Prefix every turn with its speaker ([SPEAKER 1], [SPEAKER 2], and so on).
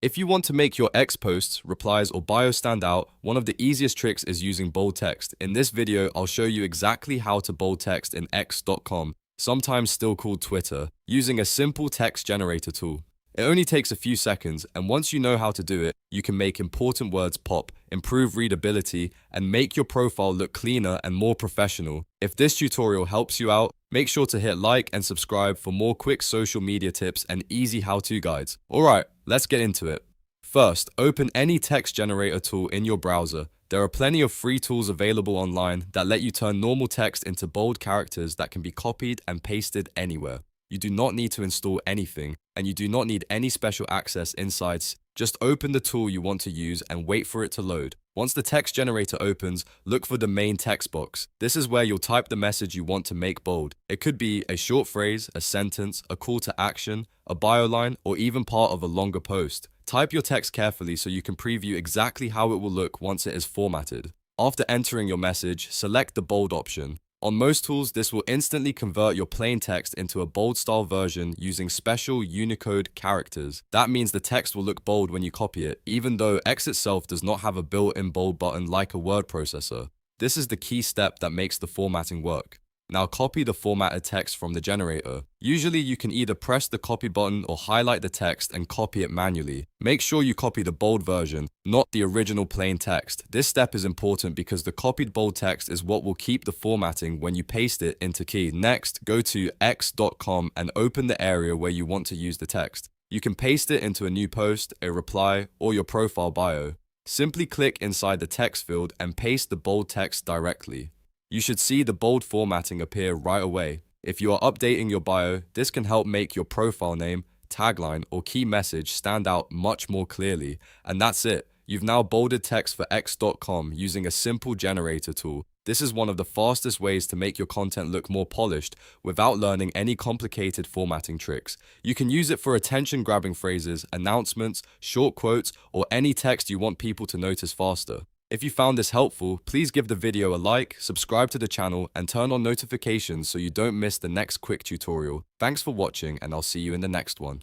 [SPEAKER 1] If you want to make your X posts, replies, or bio stand out, one of the easiest tricks is using bold text. In this video, I'll show you exactly how to bold text in X.com, sometimes still called Twitter, using a simple text generator tool. It only takes a few seconds, and once you know how to do it, you can make important words pop, improve readability, and make your profile look cleaner and more professional. If this tutorial helps you out, make sure to hit like and subscribe for more quick social media tips and easy how-to guides. Alright, let's get into it. First, open any text generator tool in your browser. There are plenty of free tools available online that let you turn normal text into bold characters that can be copied and pasted anywhere. You do not need to install anything, and you do not need any special access inside. Just open the tool you want to use and wait for it to load. Once the text generator opens, look for the main text box. This is where you'll type the message you want to make bold. It could be a short phrase, a sentence, a call to action, a bio line, or even part of a longer post. Type your text carefully so you can preview exactly how it will look once it is formatted. After entering your message, select the bold option. On most tools, this will instantly convert your plain text into a bold style version using special Unicode characters. That means the text will look bold when you copy it, even though X itself does not have a built-in bold button like a word processor. This is the key step that makes the formatting work. Now copy the formatted text from the generator. Usually you can either press the copy button or highlight the text and copy it manually. Make sure you copy the bold version, not the original plain text. This step is important because the copied bold text is what will keep the formatting when you paste it into key. Next, go to x.com and open the area where you want to use the text. You can paste it into a new post, a reply, or your profile bio. Simply click inside the text field and paste the bold text directly. You should see the bold formatting appear right away. If you are updating your bio, this can help make your profile name, tagline, or key message stand out much more clearly. And that's it. You've now bolded text for X.com using a simple generator tool. This is one of the fastest ways to make your content look more polished without learning any complicated formatting tricks. You can use it for attention-grabbing phrases, announcements, short quotes, or any text you want people to notice faster. If you found this helpful, please give the video a like, subscribe to the channel, and turn on notifications so you don't miss the next quick tutorial. Thanks for watching, and I'll see you in the next one.